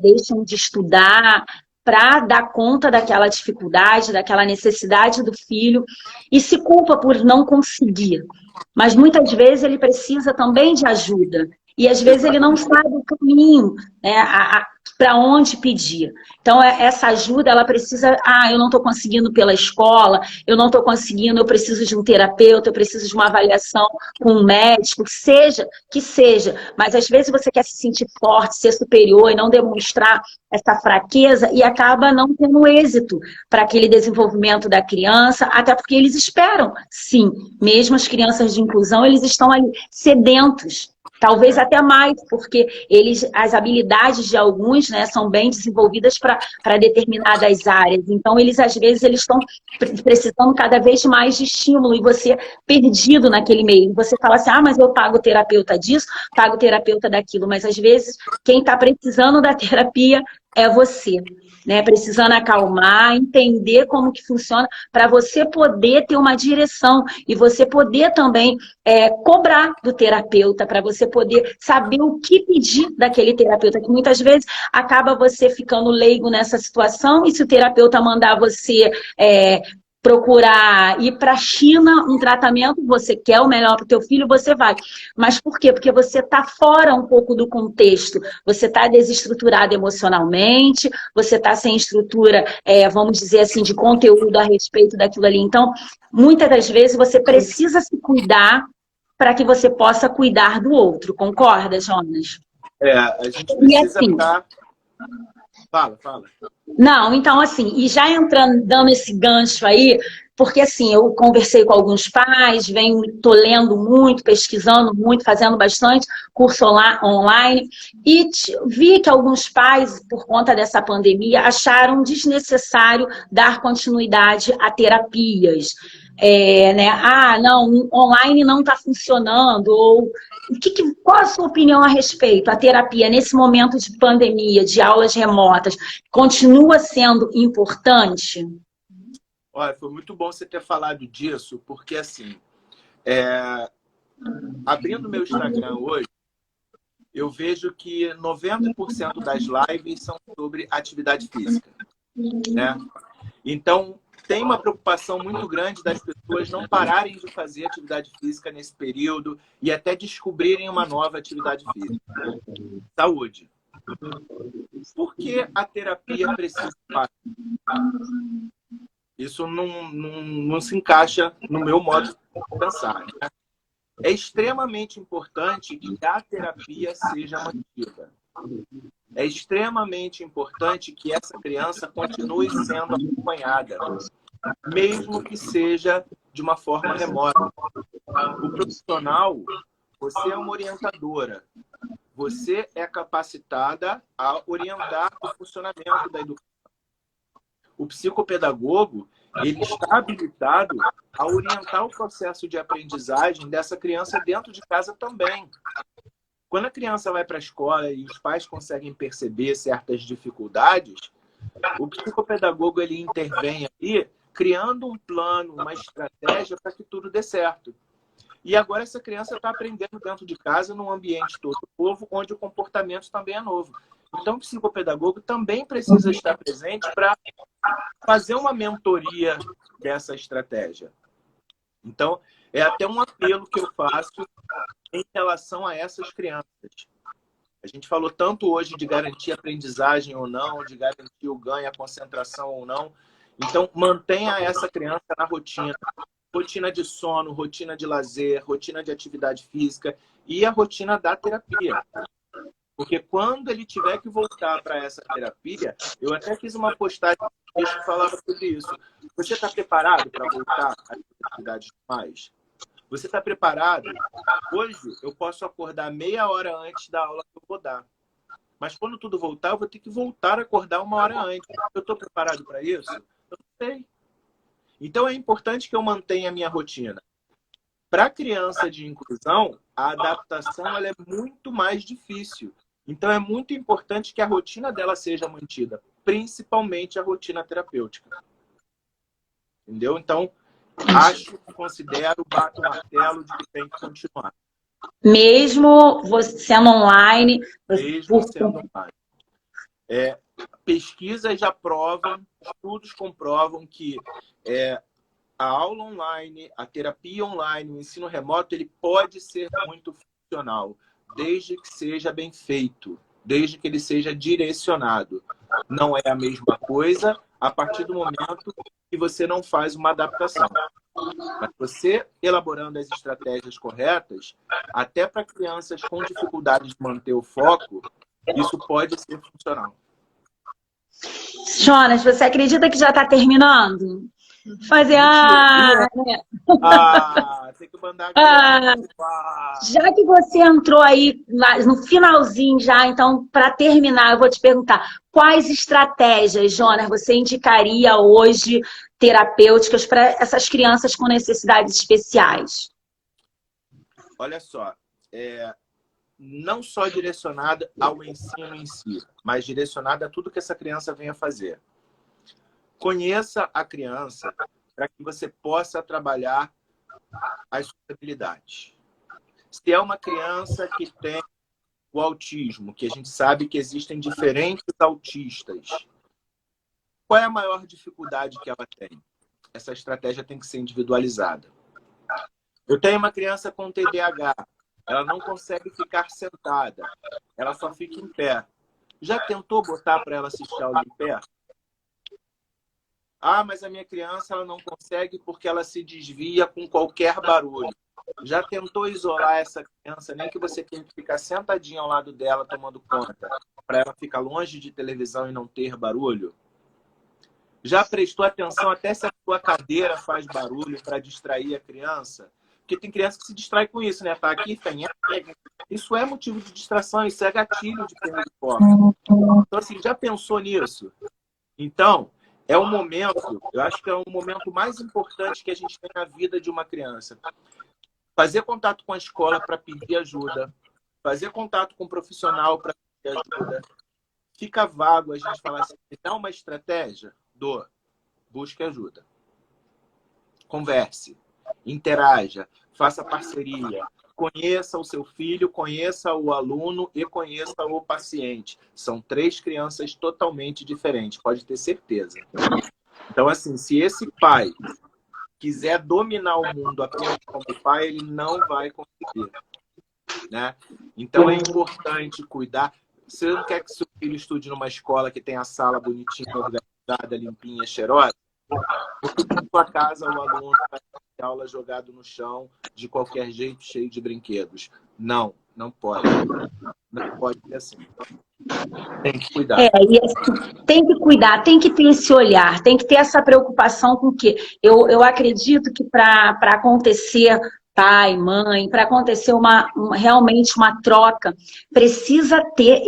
deixam de estudar, para dar conta daquela dificuldade, daquela necessidade do filho, e se culpa por não conseguir. Mas muitas vezes ele precisa também de ajuda. E às vezes ele não sabe o caminho, né, para onde pedir. Então, essa ajuda, ela precisa... eu não estou conseguindo pela escola, eu não estou conseguindo, eu preciso de um terapeuta, eu preciso de uma avaliação com um médico, que seja. Mas às vezes você quer se sentir forte, ser superior e não demonstrar essa fraqueza e acaba não tendo êxito para aquele desenvolvimento da criança, até porque eles esperam, sim, mesmo as crianças de inclusão, eles estão ali sedentos, talvez até mais, porque as habilidades de alguns, né, são bem desenvolvidas para determinadas áreas. Então, às vezes, eles estão precisando cada vez mais de estímulo e você perdido naquele meio. Você fala assim, mas eu pago terapeuta disso, pago terapeuta daquilo. Mas, às vezes, quem está precisando da terapia é você, né? Precisando acalmar, entender como que funciona, para você poder ter uma direção e você poder também cobrar do terapeuta, para você poder saber o que pedir daquele terapeuta, que muitas vezes acaba você ficando leigo nessa situação e se o terapeuta mandar você procurar ir para a China, um tratamento, você quer o melhor para o teu filho, você vai. Mas por quê? Porque você está fora um pouco do contexto. Você está desestruturado emocionalmente, você está sem estrutura, vamos dizer assim, de conteúdo a respeito daquilo ali. Então, muitas das vezes você precisa se cuidar para que você possa cuidar do outro. Concorda, Jonas? A gente precisa estar... Fala. Não, então assim, e já entrando, dando esse gancho aí, porque assim, eu conversei com alguns pais, tô lendo muito, pesquisando muito, fazendo bastante curso online, e vi que alguns pais, por conta dessa pandemia, acharam desnecessário dar continuidade a terapias. Né? Não, online não está funcionando, ou qual a sua opinião a respeito? A terapia, nesse momento de pandemia, de aulas remotas, continua sendo importante? Olha, foi muito bom você ter falado disso, porque assim, abrindo meu Instagram hoje, eu vejo que 90% das lives são sobre atividade física, né? Então, tem uma preocupação muito grande das pessoas não pararem de fazer atividade física nesse período e até descobrirem uma nova atividade física. Saúde. Por que a terapia precisa parar? Isso não se encaixa no meu modo de pensar, né? É extremamente importante que a terapia seja mantida. É extremamente importante que essa criança continue sendo acompanhada, mesmo que seja de uma forma remota. O profissional, você é uma orientadora, você é capacitada a orientar o funcionamento da educação. O psicopedagogo, ele está habilitado a orientar o processo de aprendizagem dessa criança dentro de casa também. Quando a criança vai para a escola e os pais conseguem perceber certas dificuldades, o psicopedagogo ele intervém ali, criando um plano, uma estratégia para que tudo dê certo. E agora essa criança está aprendendo dentro de casa, num ambiente todo novo, onde o comportamento também é novo. Então, o psicopedagogo também precisa estar presente para fazer uma mentoria dessa estratégia. Então, é até um apelo que eu faço em relação a essas crianças. A gente falou tanto hoje de garantir a aprendizagem ou não, de garantir o ganho, a concentração ou não. Então, mantenha essa criança na rotina. Rotina de sono, rotina de lazer, rotina de atividade física e a rotina da terapia. Porque quando ele tiver que voltar para essa terapia, eu até fiz uma postagem que falava sobre isso. Você está preparado para voltar às atividades mais? Você está preparado? Hoje eu posso acordar meia hora antes da aula que eu vou dar. Mas quando tudo voltar, eu vou ter que voltar a acordar uma hora antes. Eu estou preparado para isso? Eu não sei. Então é importante que eu mantenha a minha rotina. Para a criança de inclusão, a adaptação ela é muito mais difícil. Então é muito importante que a rotina dela seja mantida, principalmente a rotina terapêutica. Entendeu? Então, considero, bato o martelo de que tem que continuar. Mesmo você sendo online? Mesmo sendo online. Pesquisas já provam, estudos comprovam que a aula online, a terapia online, o ensino remoto, ele pode ser muito funcional, desde que seja bem feito, desde que ele seja direcionado. Não é a mesma coisa a partir do momento que você não faz uma adaptação. Mas você, elaborando as estratégias corretas, até para crianças com dificuldade de manter o foco, isso pode ser funcional. Jonas, você acredita que já está terminando? Fazer tem que mandar já que você entrou aí no finalzinho já, então, para terminar, eu vou te perguntar, quais estratégias, Jonas, você indicaria hoje terapêuticas para essas crianças com necessidades especiais? Olha só, não só direcionada ao ensino em si, mas direcionada a tudo que essa criança venha fazer. Conheça a criança para que você possa trabalhar as suas habilidades. Se é uma criança que tem o autismo, que a gente sabe que existem diferentes autistas, qual é a maior dificuldade que ela tem? Essa estratégia tem que ser individualizada. Eu tenho uma criança com TDAH, ela não consegue ficar sentada, ela só fica em pé. Já tentou botar para ela assistir aula em pé? Mas a minha criança ela não consegue porque ela se desvia com qualquer barulho. Já tentou isolar essa criança, nem que você tenha que ficar sentadinho ao lado dela tomando conta, para ela ficar longe de televisão e não ter barulho? Já prestou atenção até se a sua cadeira faz barulho para distrair a criança? Porque tem criança que se distrai com isso, né? Tá aqui, isso é motivo de distração, isso é gatilho de perda de foco. Então, assim, já pensou nisso? Então, é um momento, eu acho que é o momento mais importante que a gente tem na vida de uma criança. Fazer contato com a escola para pedir ajuda, fazer contato com o profissional para pedir ajuda. Fica vago a gente falar assim, dá uma estratégia? Busque ajuda. Converse, interaja, faça parceria. Conheça o seu filho, conheça o aluno e conheça o paciente. São 3 crianças totalmente diferentes, pode ter certeza. Então, assim, se esse pai quiser dominar o mundo apenas como pai, ele não vai conseguir, né? Então, é importante cuidar. Você não quer que seu filho estude numa escola que tem a sala bonitinha, organizada, limpinha, cheirosa? Porque na sua casa o aluno vai ter aula jogado no chão, de qualquer jeito, cheio de brinquedos. Não pode. Não pode ser assim. Tem que cuidar. E assim, tem que cuidar, tem que ter esse olhar, tem que ter essa preocupação com que eu acredito que para acontecer pai, mãe, para acontecer realmente uma troca, precisa ter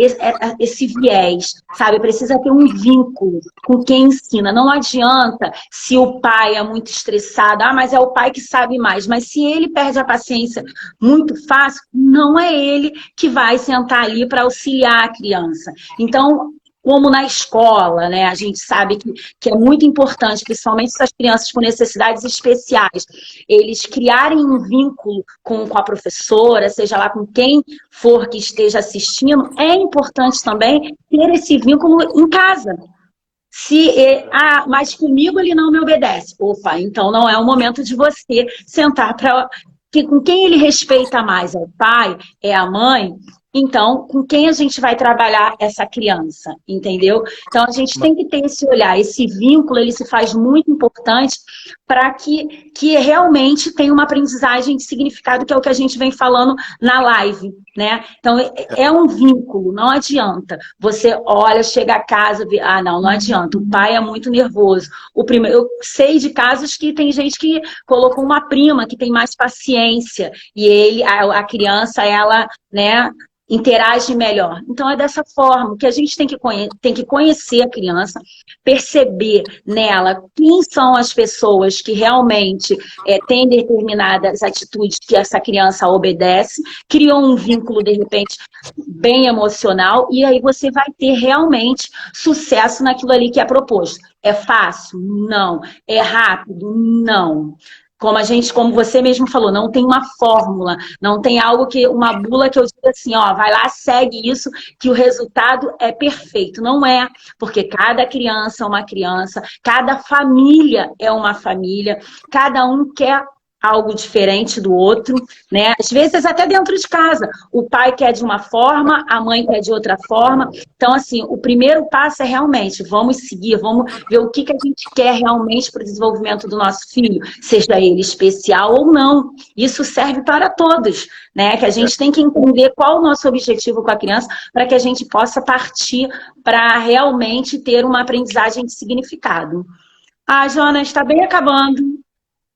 esse viés, sabe? Precisa ter um vínculo com quem ensina. Não adianta se o pai é muito estressado, mas é o pai que sabe mais. Mas se ele perde a paciência muito fácil, não é ele que vai sentar ali para auxiliar a criança. Então, como na escola, né? A gente sabe que é muito importante, principalmente essas crianças com necessidades especiais, eles criarem um vínculo com a professora, seja lá com quem for que esteja assistindo, é importante também ter esse vínculo em casa. Mas comigo ele não me obedece. Opa, então não é o momento de você sentar com quem ele respeita mais, é o pai, é a mãe. Então, com quem a gente vai trabalhar essa criança, entendeu? Então, a gente tem que ter esse olhar, esse vínculo, ele se faz muito importante para que realmente tenha uma aprendizagem de significado, que é o que a gente vem falando na live, né? Então, é um vínculo, não adianta. Você olha, chega a casa, vê, não adianta, o pai é muito nervoso. Eu sei de casos que tem gente que colocou uma prima que tem mais paciência, e a criança, ela, né, interage melhor. Então, é dessa forma que a gente tem que conhecer a criança, perceber nela quem são as pessoas que realmente têm determinadas atitudes que essa criança obedece, criou um vínculo, de repente, bem emocional, e aí você vai ter realmente sucesso naquilo ali que é proposto. É fácil? Não. É rápido? Não. Como você mesmo falou, não tem uma fórmula, não tem uma bula que eu diga assim, ó, vai lá, segue isso, que o resultado é perfeito. Não é, porque cada criança é uma criança, cada família é uma família, cada um quer algo diferente do outro, né? Às vezes até dentro de casa. O pai quer de uma forma, a mãe quer de outra forma. Então, assim, o primeiro passo é realmente, vamos seguir, vamos ver o que a gente quer realmente para o desenvolvimento do nosso filho, seja ele especial ou não. Isso serve para todos, né? Que a gente tem que entender qual o nosso objetivo com a criança para que a gente possa partir para realmente ter uma aprendizagem de significado. Jonas, está bem acabando.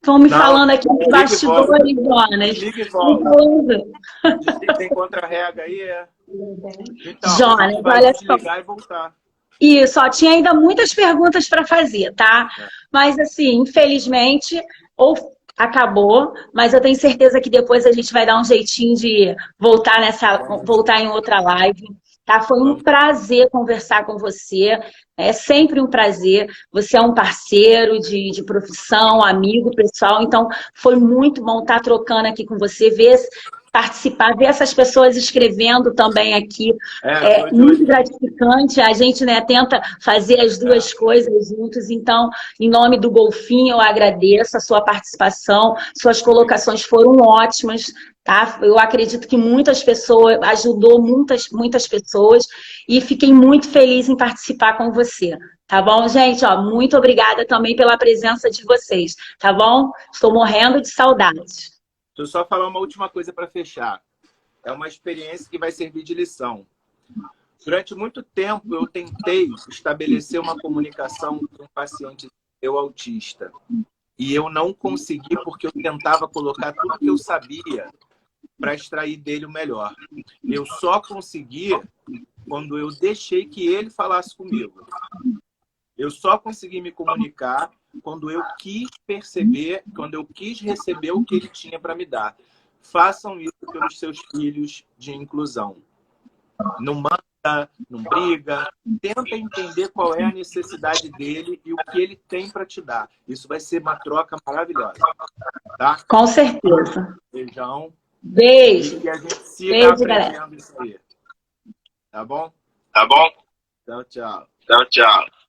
Estão me falando aqui nos bastidores, Jonas. Liga e volta. Tem contra-rega aí, Então, Jonas, vai olha desligar e voltar. Isso, tinha ainda muitas perguntas para fazer, tá? Mas, assim, infelizmente, ou acabou, mas eu tenho certeza que depois a gente vai dar um jeitinho de voltar em outra live. Tá? Foi um prazer conversar com você. É sempre um prazer. Você é um parceiro de profissão, amigo, pessoal. Então, foi muito bom estar trocando aqui com você, participar, ver essas pessoas escrevendo também aqui. É muito gratificante. A gente, né, tenta fazer as duas coisas juntos. Então, em nome do Golfinho, eu agradeço a sua participação. Suas colocações foram ótimas. Tá? Eu acredito que ajudou muitas pessoas e fiquei muito feliz em participar com você. Tá bom, gente? Muito obrigada também pela presença de vocês. Tá bom? Estou morrendo de saudades. Deixa eu só falar uma última coisa para fechar. É uma experiência que vai servir de lição. Durante muito tempo, eu tentei estabelecer uma comunicação com um paciente autista. E eu não consegui porque eu tentava colocar tudo que eu sabia para extrair dele o melhor. Eu só conseguia quando eu deixei que ele falasse comigo. Eu só consegui me comunicar quando eu quis perceber, quando eu quis receber o que ele tinha para me dar. Façam isso pelos seus filhos de inclusão. Não manda, não briga. Tenta entender qual é a necessidade dele e o que ele tem para te dar. Isso vai ser uma troca maravilhosa. Tá? Com certeza. Beijão. Beijo. E que a gente siga aprendendo galera. isso aí. Tá bom? Tá bom? Tchau, tchau. Tchau, tchau.